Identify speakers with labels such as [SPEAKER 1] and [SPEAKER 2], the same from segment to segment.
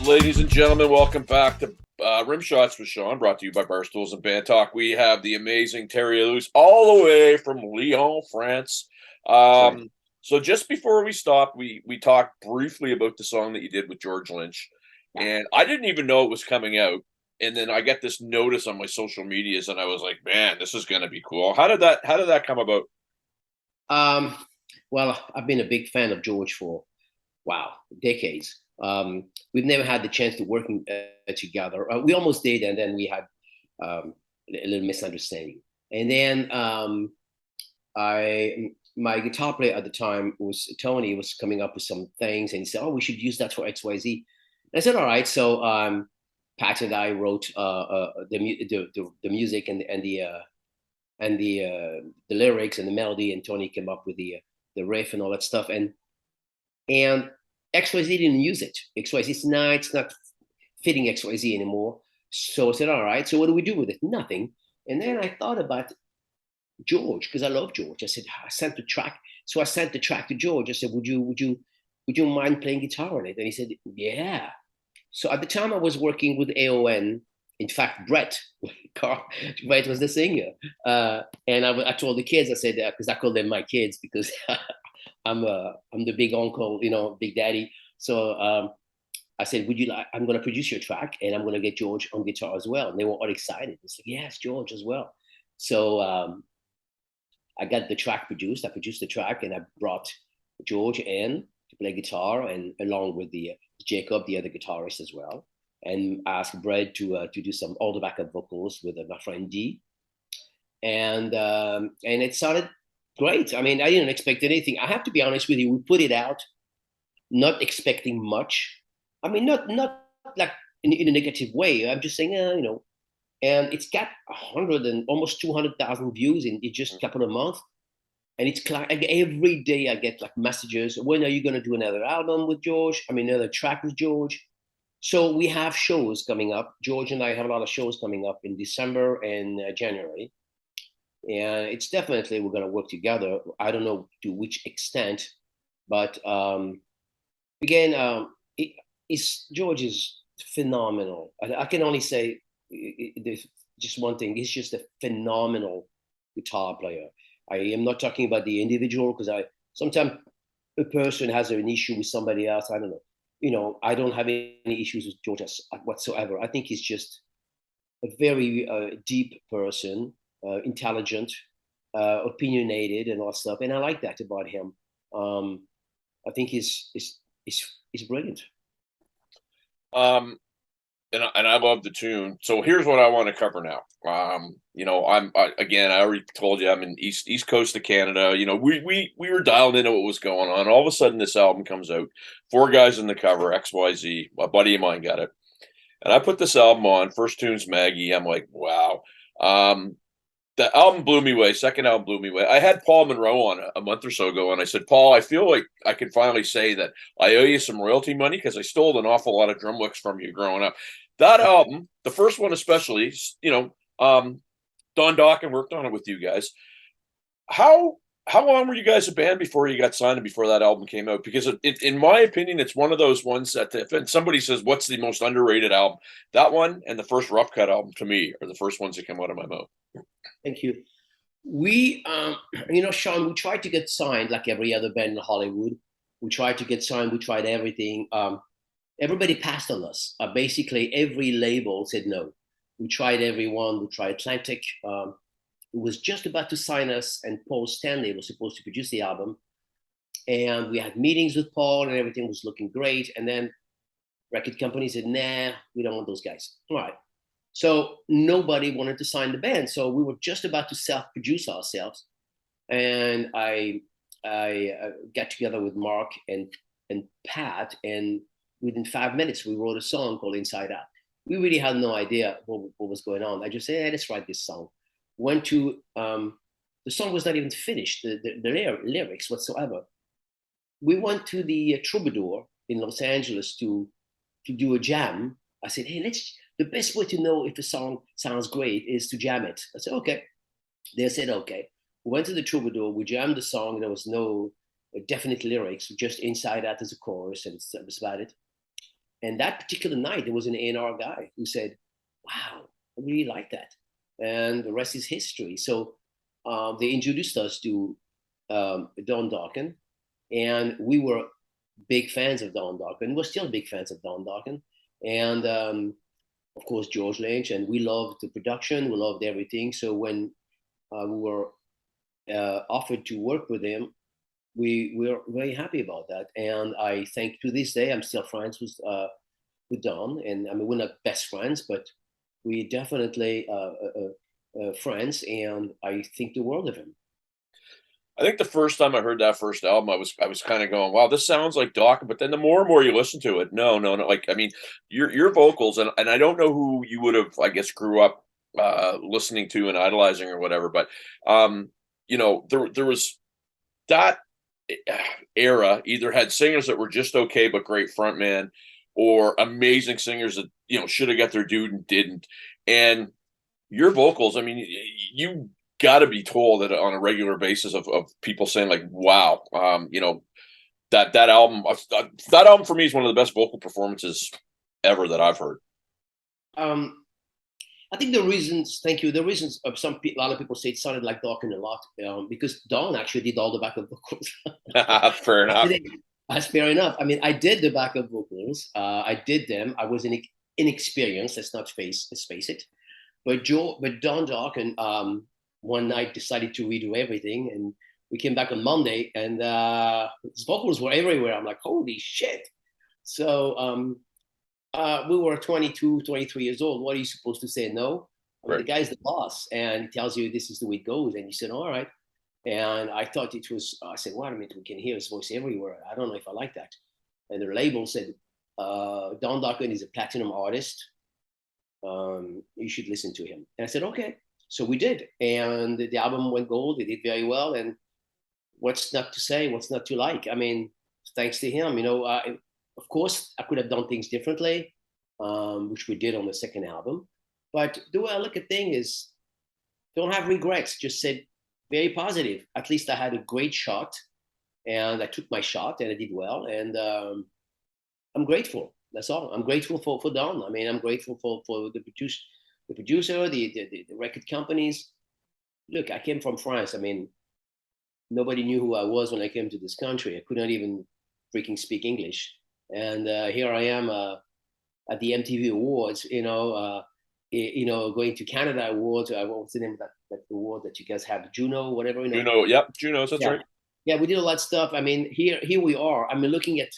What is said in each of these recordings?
[SPEAKER 1] Ladies and gentlemen, welcome back to Rimshots with Sean, brought to you by Barstools and Bandtalk. We have the amazing Terry Ilous all the way from Lyon, France.
[SPEAKER 2] That's right.
[SPEAKER 1] So just before we stopped, we talked briefly about the song that you did with George Lynch,
[SPEAKER 2] Yeah.
[SPEAKER 1] and I didn't even know it was coming out. And then I get this notice on my social medias, and I was like, "Man, this is going to be cool." How did that come about?
[SPEAKER 2] Um, well, I've been a big fan of George for wow decades. We've never had the chance to work together. We almost did, and then we had a little misunderstanding. And then I, my guitar player at the time was Tony. Was coming up with some things, and he said, "Oh, we should use that for X, Y, Z." And I said, "All right." So Pat and I wrote the music and the lyrics and the melody, and Tony came up with the riff and all that stuff. And XYZ didn't use it. XYZ, nah, it's not fitting XYZ anymore. So I said, all right. So what do we do with it? Nothing. And then I thought about George because I love George. I said, I sent the track. So I sent the track to George. I said, would you mind playing guitar on it? And he said, yeah. So at the time I was working with AON. In fact, Brett was the singer. And I told the kids, I said, because I call them my kids because I'm the big uncle, big daddy. So I said, would you like, I'm going to produce your track and I'm going to get George on guitar as well. And they were all excited. They said, yes, George as well. So I got the track produced. I produced the track and I brought George in to play guitar and along with the Jacob, the other guitarist as well, and asked Brad to do some all the backup vocals with my friend D, and it sounded great. I mean, I didn't expect anything. I have to be honest with you. We put it out not expecting much. I mean, not like in a negative way. I'm just saying, and it's got 100 and almost 200,000 views in just a couple of months. And it's like every day I get like messages. When are you going to do another album with George? I mean, another track with George. So we have shows coming up. George and I have a lot of shows coming up in December and January, and it's definitely we're going to work together. I don't know to which extent, but again, George is phenomenal. I can only say there's just one thing. He's just a phenomenal guitar player. I am not talking about the individual because I sometimes a person has an issue with somebody else. I don't know. I don't have any issues with George whatsoever. I think he's just a very deep person, intelligent, opinionated, and all that stuff. And I like that about him. I think he's brilliant.
[SPEAKER 1] Um, and I love the tune. So here's what I want to cover now. Again, I already told you I'm in East Coast of Canada. We were dialed into what was going on. All of a sudden, this album comes out. Four guys in the cover, XYZ. A buddy of mine got it, and I put this album on. First tune's Maggie. I'm like, wow. The album blew me away. Second album blew me away. I had Paul Monroe on a month or so ago, and I said, Paul, I feel like I can finally say that I owe you some royalty money because I stole an awful lot of drum licks from you growing up. That album, the first one especially, Don Dawkin worked on it with you guys. How how long were you guys a band before you got signed and before that album came out? Because in my opinion, it's one of those ones that if somebody says what's the most underrated album, that one and the first Rough Cut album to me are the first ones that come out of my mouth.
[SPEAKER 2] Thank you. We, Sean, we tried to get signed like every other band in Hollywood. We tried to get signed. We tried everything. Everybody passed on us. Basically, every label said no. We tried everyone. We tried Atlantic. Who was just about to sign us, and Paul Stanley was supposed to produce the album. And we had meetings with Paul, and everything was looking great. And then record company said, "Nah, we don't want those guys." All right. So nobody wanted to sign the band. So we were just about to self-produce ourselves, and I got together with Mark and Pat, and within 5 minutes we wrote a song called Inside Out. We really had no idea what was going on. I just said, hey, let's write this song. Went to the song was not even finished, the lyrics whatsoever. We went to the Troubadour in Los Angeles to do a jam. I said, hey, let's. The best way to know if a song sounds great is to jam it. I said, okay. They said, okay. We went to the Troubadour. We jammed the song. There was no definite lyrics, just Inside Out as a chorus, and that was about it. And that particular night, there was an A&R guy who said, "Wow, I really like that," and the rest is history. So they introduced us to Don Dawkin, and we were big fans of Don Dawkin. We're still big fans of Don Dawkin, and of course George Lynch. And we loved the production. We loved everything. So when we were offered to work with him, we were very happy about that. And I think to this day, I'm still friends with Don. And I mean, we're not best friends, but we definitely friends. And I think the world of him.
[SPEAKER 1] I think the first time I heard that first album, I was kind of going, "Wow, this sounds like Doc." But then the more and more you listen to it, no, no, no. Like, I mean, your vocals, and I don't know who you would have, I guess, grew up listening to and idolizing or whatever, but there was that era either had singers that were just okay but great frontman, or amazing singers that should have got their due and didn't. And your vocals, I mean, you got to be told that on a regular basis of people saying like, "Wow, that album for me is one of the best vocal performances ever that I've heard."
[SPEAKER 2] Um, I think the reasons, thank you. The reasons of a lot of people say it sounded like Dawkins a lot because Don actually did all the backup vocals.
[SPEAKER 1] Fair enough.
[SPEAKER 2] That's fair enough. I mean, I did the backup vocals. I did them. I was inexperienced. Let's face it. But Don Dawkins one night decided to redo everything, and we came back on Monday, and his vocals were everywhere. I'm like, holy shit! So we were 22, 23 years old. What are you supposed to say? No. I mean,
[SPEAKER 1] Right.
[SPEAKER 2] the guy's the boss, and he tells you this is the way it goes, and you said, all right. And I thought it was. I said, "What? I mean, we can hear his voice everywhere. I don't know if I like that." And the label said, "Don Dawkins is a platinum artist. You should listen to him." And I said, "Okay." So we did, and the album went gold. It did very well. And what's not to say? What's not to like? I mean, thanks to him, of course, I could have done things differently, which we did on the second album. But the way I look at things is, don't have regrets. Just said very positive. At least I had a great shot, and I took my shot, and I did well. And I'm grateful. That's all. I'm grateful for Don. I mean, I'm grateful for the producer, the record companies. Look, I came from France. I mean, nobody knew who I was when I came to this country. I could not even freaking speak English. And here I am at the MTV Awards, going to Canada Awards. What's the name of that award that you guys have? Juno, whatever,
[SPEAKER 1] Juno, yep, Junos, that's
[SPEAKER 2] Yeah.
[SPEAKER 1] right.
[SPEAKER 2] Yeah, we did a lot of stuff. I mean, here we are. I mean, looking at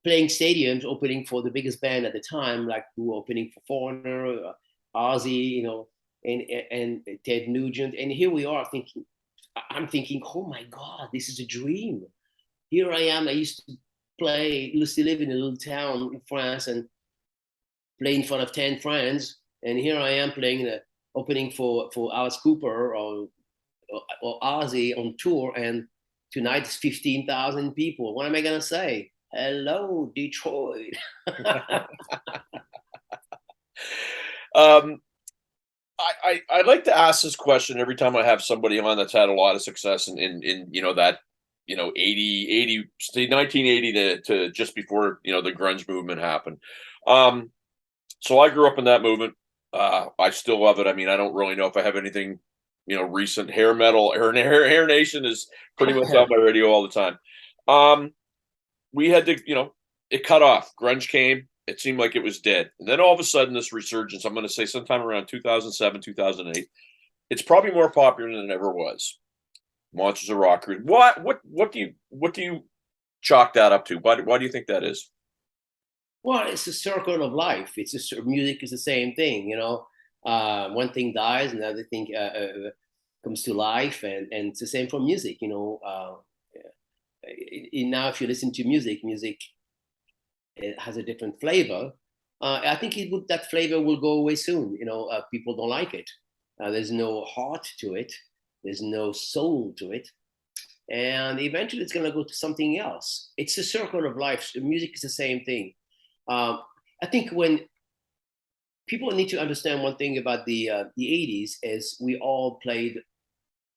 [SPEAKER 2] playing stadiums, opening for the biggest band at the time, like who were opening for Foreigner, Ozzy, and Ted Nugent. And here we are I'm thinking, oh my God, this is a dream. Here I am. I used to live in a little town in France and play in front of 10 friends. And here I am playing the opening for Alice Cooper or Ozzy on tour. And tonight it's 15,000 people. What am I going to say? Hello, Detroit.
[SPEAKER 1] Um, I like to ask this question every time I have somebody on that's had a lot of success in that 80 say 1980 to just before the grunge movement happened. So I grew up in that movement. I still love it. I mean, I don't really know if I have anything recent. Hair metal, Hair Nation is pretty much on my radio all the time. We had to, it cut off. Grunge came. It seemed like it was dead. And then all of a sudden, this resurgence, I'm going to say sometime around 2007, 2008, it's probably more popular than it ever was. Monsters of Rock. What do you chalk that up to? Why do you think that is?
[SPEAKER 2] Well, it's a circle of life. Music is the same thing, one thing dies, another thing comes to life, and it's the same for music, now if you listen to music, it has a different flavor. I think that flavor will go away soon. People don't like it. There's no heart to it. There's no soul to it. And eventually it's going to go to something else. It's a circle of life. Music is the same thing. I think when people need to understand one thing about the 80s is we all played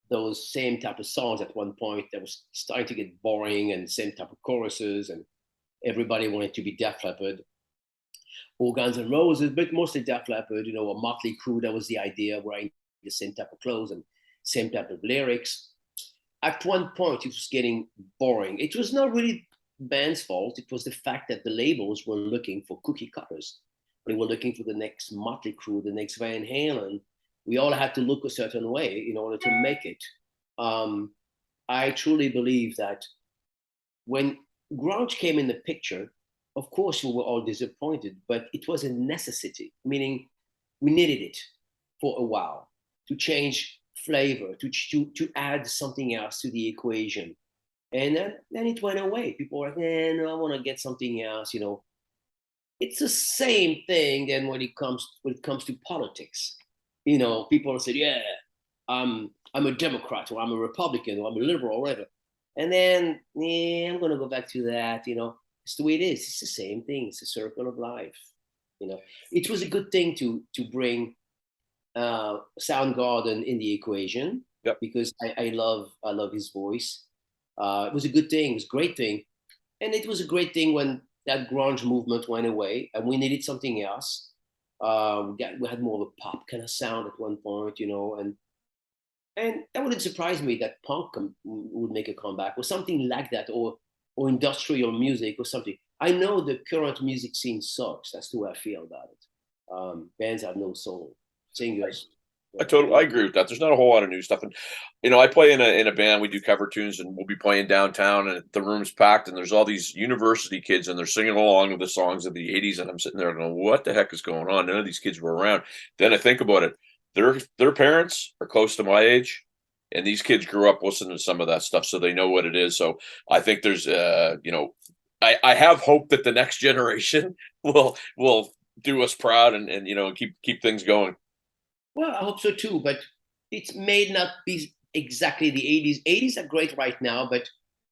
[SPEAKER 2] those same type of songs at one point that was starting to get boring, and same type of choruses, and everybody wanted to be Def Leppard. or Guns N' Roses, but mostly Def Leppard, or Motley Crue. That was the idea, wearing the same type of clothes and same type of lyrics. At one point, it was getting boring. It was not really band's fault. It was the fact that the labels were looking for cookie cutters. They were looking for the next Motley Crue, the next Van Halen. We all had to look a certain way in order to make it. I truly believe that when grunge came in the picture, of course we were all disappointed, but it was a necessity, meaning we needed it for a while to change flavor, to add something else to the equation. And then it went away. People were like, no, I want to get something else, It's the same thing then when it comes to politics. People said, yeah, I'm a Democrat or I'm a Republican or I'm a liberal or whatever. And then I'm gonna go back to that, It's the way it is. It's the same thing. It's a circle of life. It was a good thing to bring Soundgarden in the equation
[SPEAKER 1] Yep.
[SPEAKER 2] because I love his voice. It was a good thing. It was a great thing, and it was a great thing when that grunge movement went away and we needed something else. We had more of a pop kind of sound at one point, and that wouldn't surprise me that punk would make a comeback or something like that, or industrial music or something. I know the current music scene sucks. That's the way I feel about it. Bands have no soul. Singers.
[SPEAKER 1] I agree with that. There's not a whole lot of new stuff, and I play in a band. We do cover tunes, and we'll be playing downtown, and the room's packed, and there's all these university kids, and they're singing along with the songs of the '80s, and I'm sitting there going, "What the heck is going on?" None of these kids were around. Then I think about it. Their parents are close to my age, and these kids grew up listening to some of that stuff, so they know what it is. So I think there's, I have hope that the next generation will do us proud and keep things going.
[SPEAKER 2] Well, I hope so too, but it may not be exactly the 80s. 80s are great right now, but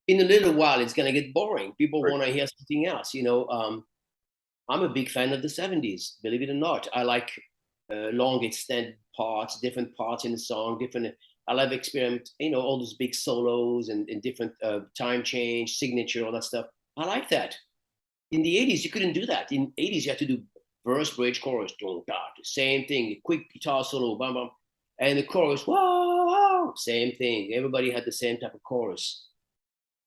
[SPEAKER 2] in a little while it's going to get boring. People
[SPEAKER 1] Right.
[SPEAKER 2] want to hear something else. I'm a big fan of the 70s, believe it or not. I like long extended parts, different parts in the song, different. I love experiment, all those big solos and different time change, signature, all that stuff. I like that. In the 80s, you couldn't do that. In 80s, you had to do verse, bridge, chorus, same thing, quick guitar solo, bam, bam. And the chorus, whoa, same thing. Everybody had the same type of chorus.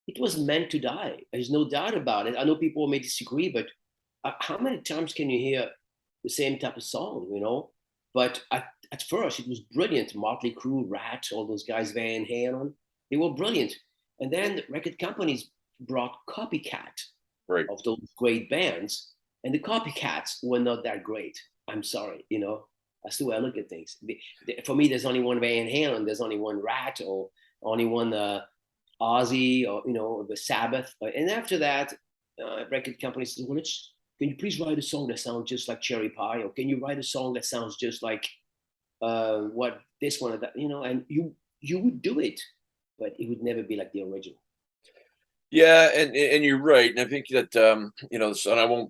[SPEAKER 2] It was meant to die. There's no doubt about it. I know people may disagree, but how many times can you hear the same type of song, But at first, it was brilliant. Motley Crue, Rat, all those guys, Van Halen, they were brilliant. And then the record companies brought copycat
[SPEAKER 1] Right.
[SPEAKER 2] of those great bands, and the copycats were not that great. I'm sorry, That's the way I look at things. For me, there's only one Van Halen, there's only one Rat, or only one Ozzy, or the Sabbath. And after that, record companies said, "Well, can you please write a song that sounds just like Cherry Pie, or can you write a song that sounds just like what this one or that?" And you would do it, but it would never be like the original.
[SPEAKER 1] Yeah, and you're right, and I think that and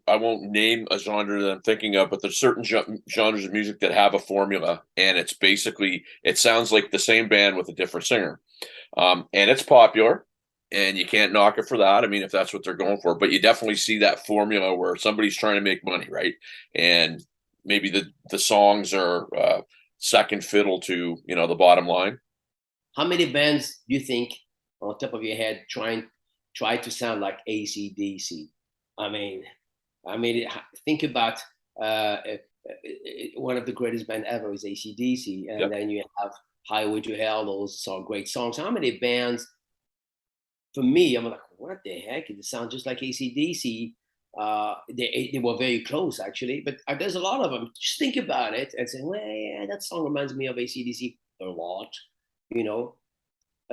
[SPEAKER 1] I won't name a genre that I'm thinking of, but there's certain genres of music that have a formula, and it's basically it sounds like the same band with a different singer, and it's popular, and you can't knock it for that. I mean, if that's what they're going for, but you definitely see that formula where somebody's trying to make money, right? And maybe the songs are second fiddle to the bottom line.
[SPEAKER 2] How many bands do you think, on top of your head, try to sound like AC/DC? I mean, think about one of the greatest band ever is AC/DC, and
[SPEAKER 1] Yep.
[SPEAKER 2] then you have Highway to Hell. Those are great songs. How many bands? For me, I'm like, what the heck? It sounds just like AC/DC. They were very close actually, but there's a lot of them. Just think about it and say, well, yeah, that song reminds me of AC/DC a lot, you know.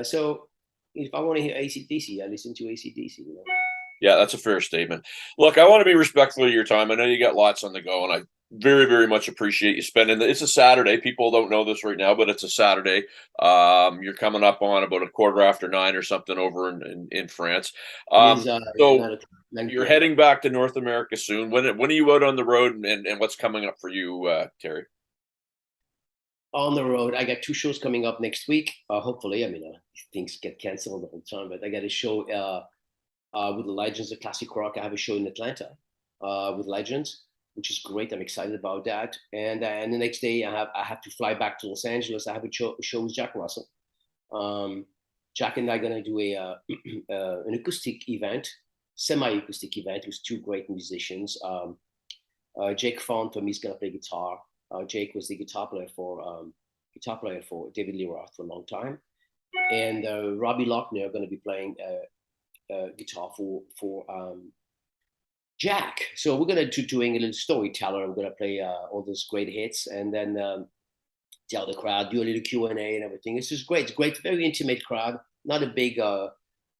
[SPEAKER 2] So if I want to hear AC/DC, I listen to AC/DC.
[SPEAKER 1] Yeah, that's a fair statement. Look, I want to be respectful of your time. I know you got lots on the go, and I very, very much appreciate you spending. It's a Saturday. People don't know this right now, but it's a Saturday. You're coming up on about a quarter after 9 or something over in France.
[SPEAKER 2] It is yeah,
[SPEAKER 1] So
[SPEAKER 2] 9 o'clock, 9
[SPEAKER 1] you're
[SPEAKER 2] p.m.
[SPEAKER 1] heading back to North America soon. When are you out on the road, and what's coming up for you, Terry?
[SPEAKER 2] On the road. I got 2 shows coming up next week. Hopefully, things get canceled all the time, but I got a show with the Legends of Classic Rock. I have a show in Atlanta with Legends. which is great. I'm excited about that. And the next day I have to fly back to Los Angeles. I have a show with Jack Russell. Jack and I are gonna do an acoustic event, semi-acoustic event with two great musicians. Jake Fontum is gonna play guitar. Jake was the guitar player for David Lee Roth for a long time, and Robbie Lochner are going to be playing guitar for Jack. So we're going to doing a little storyteller. We're going to play all those great hits, and then tell the crowd, do a little Q&A and everything. It's just great. It's great, very intimate crowd. Not a big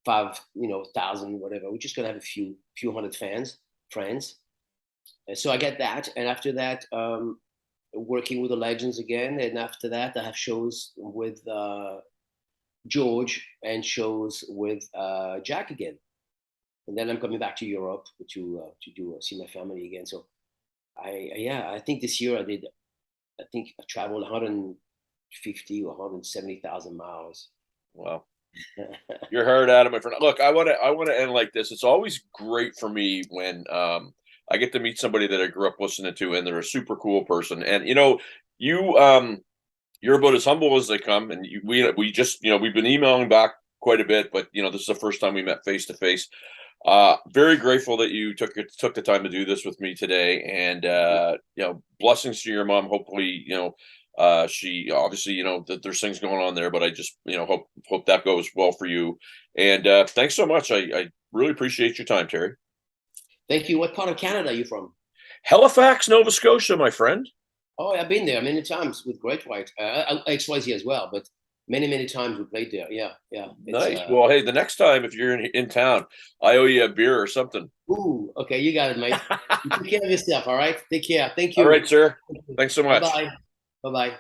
[SPEAKER 2] 5,000 whatever. We're just going to have a few hundred friends. And so I get that, and after that, working with the legends again, and after that, I have shows with George and shows with Jack again, and then I'm coming back to Europe to do see my family again. So I think this year I think I traveled 150 or 170,000 miles.
[SPEAKER 1] Wow. You're hard at it, my friend. Look, I want to end like this. It's always great for me when I get to meet somebody that I grew up listening to, and they're a super cool person. And you're about as humble as they come. And we just we've been emailing back quite a bit, but this is the first time we met face to face. Very grateful that you took the time to do this with me today, and blessings to your mom. Hopefully, she obviously that there's things going on there, but I just hope that goes well for you. And thanks so much. I really appreciate your time, Terry.
[SPEAKER 2] Thank you. What part of Canada are you from?
[SPEAKER 1] Halifax, Nova Scotia, my friend.
[SPEAKER 2] Oh, I've been there many times with Great White, XYZ as well, but many times we played there. Yeah.
[SPEAKER 1] Nice. Well, hey, the next time if you're in town, I owe you a beer or something.
[SPEAKER 2] Ooh, okay, you got it, mate. Take care of yourself. All right. Take care. Thank you.
[SPEAKER 1] All right, sir. Thanks so much.
[SPEAKER 2] Bye bye.